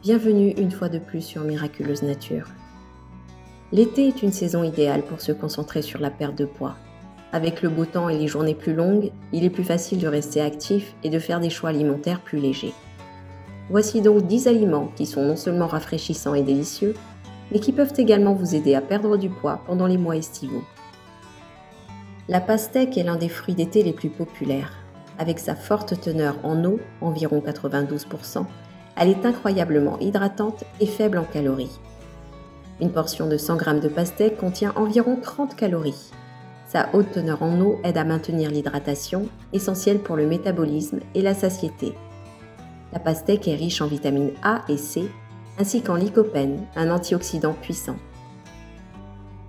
Bienvenue une fois de plus sur Miraculeuse Nature. L'été est une saison idéale pour se concentrer sur la perte de poids. Avec le beau temps et les journées plus longues, il est plus facile de rester actif et de faire des choix alimentaires plus légers. Voici donc 10 aliments qui sont non seulement rafraîchissants et délicieux, mais qui peuvent également vous aider à perdre du poids pendant les mois estivaux. La pastèque est l'un des fruits d'été les plus populaires. Avec sa forte teneur en eau, environ 92%, elle est incroyablement hydratante et faible en calories. Une portion de 100 g de pastèque contient environ 30 calories. Sa haute teneur en eau aide à maintenir l'hydratation, essentielle pour le métabolisme et la satiété. La pastèque est riche en vitamines A et C, ainsi qu'en lycopène, un antioxydant puissant.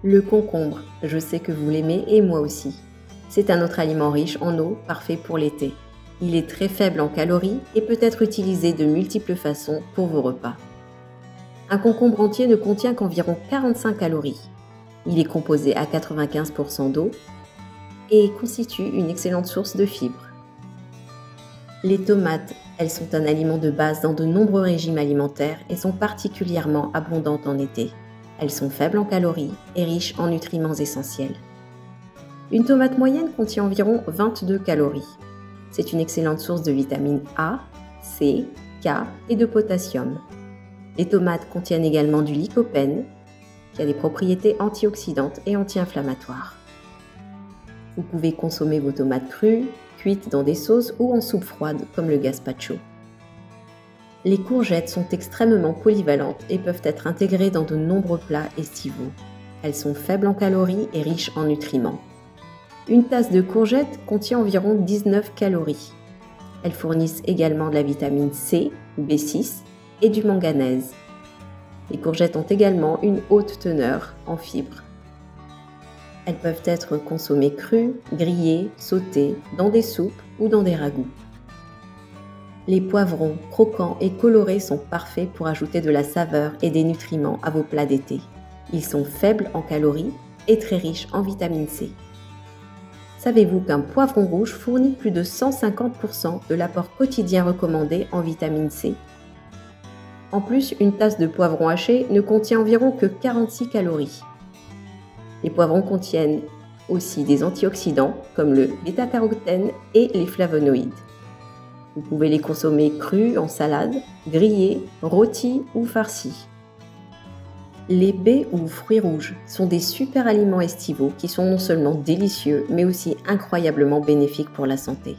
Le concombre, je sais que vous l'aimez et moi aussi. C'est un autre aliment riche en eau, parfait pour l'été. Il est très faible en calories et peut être utilisé de multiples façons pour vos repas. Un concombre entier ne contient qu'environ 45 calories. Il est composé à 95% d'eau et constitue une excellente source de fibres. Les tomates, elles sont un aliment de base dans de nombreux régimes alimentaires et sont particulièrement abondantes en été. Elles sont faibles en calories et riches en nutriments essentiels. Une tomate moyenne contient environ 22 calories. C'est une excellente source de vitamines A, C, K et de potassium. Les tomates contiennent également du lycopène, qui a des propriétés antioxydantes et anti-inflammatoires. Vous pouvez consommer vos tomates crues, cuites dans des sauces ou en soupe froide comme le gazpacho. Les courgettes sont extrêmement polyvalentes et peuvent être intégrées dans de nombreux plats estivaux. Elles sont faibles en calories et riches en nutriments. Une tasse de courgettes contient environ 19 calories. Elles fournissent également de la vitamine C, B6 et du manganèse. Les courgettes ont également une haute teneur en fibres. Elles peuvent être consommées crues, grillées, sautées, dans des soupes ou dans des ragoûts. Les poivrons croquants et colorés sont parfaits pour ajouter de la saveur et des nutriments à vos plats d'été. Ils sont faibles en calories et très riches en vitamine C. Savez-vous qu'un poivron rouge fournit plus de 150% de l'apport quotidien recommandé en vitamine C? En plus, une tasse de poivron haché ne contient environ que 46 calories. Les poivrons contiennent aussi des antioxydants comme le bêta-carotène et les flavonoïdes. Vous pouvez les consommer crus, en salade, grillés, rôtis ou farcis. Les baies ou fruits rouges sont des super aliments estivaux qui sont non seulement délicieux mais aussi incroyablement bénéfiques pour la santé.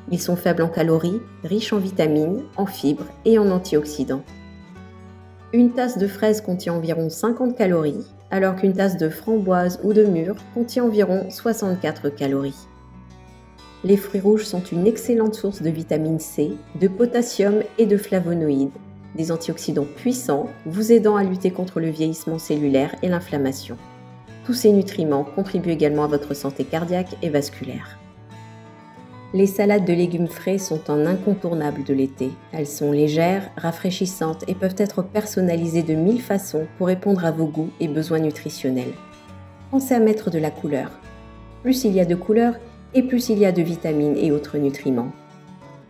Ils sont faibles en calories, riches en vitamines, en fibres et en antioxydants. Une tasse de fraises contient environ 50 calories, alors qu'une tasse de framboise ou de mûre contient environ 64 calories. Les fruits rouges sont une excellente source de vitamine C, de potassium et de flavonoïdes, des antioxydants puissants vous aidant à lutter contre le vieillissement cellulaire et l'inflammation. Tous ces nutriments contribuent également à votre santé cardiaque et vasculaire. Les salades de légumes frais sont un incontournable de l'été. Elles sont légères, rafraîchissantes et peuvent être personnalisées de 1000 façons pour répondre à vos goûts et besoins nutritionnels. Pensez à mettre de la couleur. Plus il y a de couleurs, et plus il y a de vitamines et autres nutriments.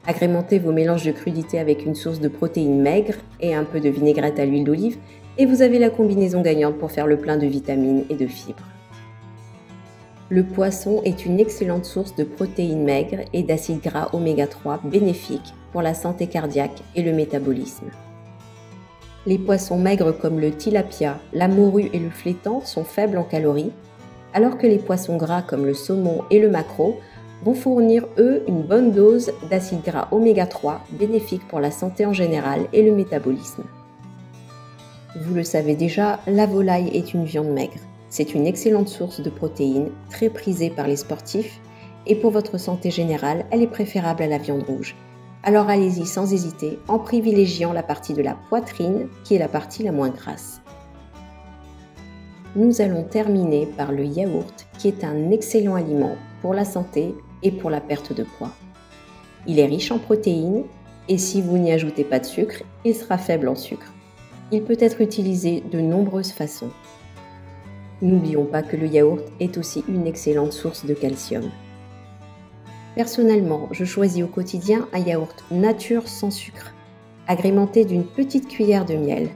Agrémentez vos mélanges de crudités avec une source de protéines maigres et un peu de vinaigrette à l'huile d'olive et vous avez la combinaison gagnante pour faire le plein de vitamines et de fibres. Le poisson est une excellente source de protéines maigres et d'acides gras oméga 3 bénéfiques pour la santé cardiaque et le métabolisme. Les poissons maigres comme le tilapia, la morue et le flétan sont faibles en calories, alors que les poissons gras comme le saumon et le maquereau vont fournir, eux, une bonne dose d'acides gras oméga 3 bénéfiques pour la santé en général et le métabolisme. Vous le savez déjà, la volaille est une viande maigre. C'est une excellente source de protéines, très prisée par les sportifs, et pour votre santé générale, elle est préférable à la viande rouge. Alors allez-y sans hésiter, en privilégiant la partie de la poitrine, qui est la partie la moins grasse. Nous allons terminer par le yaourt, qui est un excellent aliment pour la santé et pour la perte de poids. Il est riche en protéines, et si vous n'y ajoutez pas de sucre, il sera faible en sucre. Il peut être utilisé de nombreuses façons. N'oublions pas que le yaourt est aussi une excellente source de calcium. Personnellement, je choisis au quotidien un yaourt nature sans sucre. Agrémenté d'une petite cuillère de miel.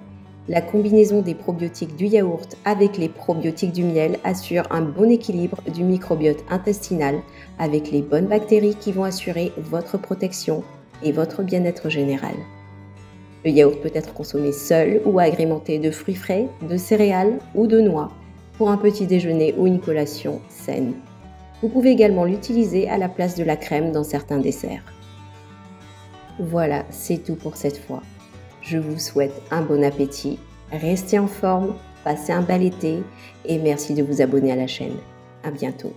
La combinaison des probiotiques du yaourt avec les probiotiques du miel assure un bon équilibre du microbiote intestinal avec les bonnes bactéries qui vont assurer votre protection et votre bien-être général. Le yaourt peut être consommé seul ou agrémenté de fruits frais, de céréales ou de noix pour un petit déjeuner ou une collation saine. Vous pouvez également l'utiliser à la place de la crème dans certains desserts. Voilà, c'est tout pour cette fois. Je vous souhaite un bon appétit, restez en forme, passez un bel été et merci de vous abonner à la chaîne. À bientôt.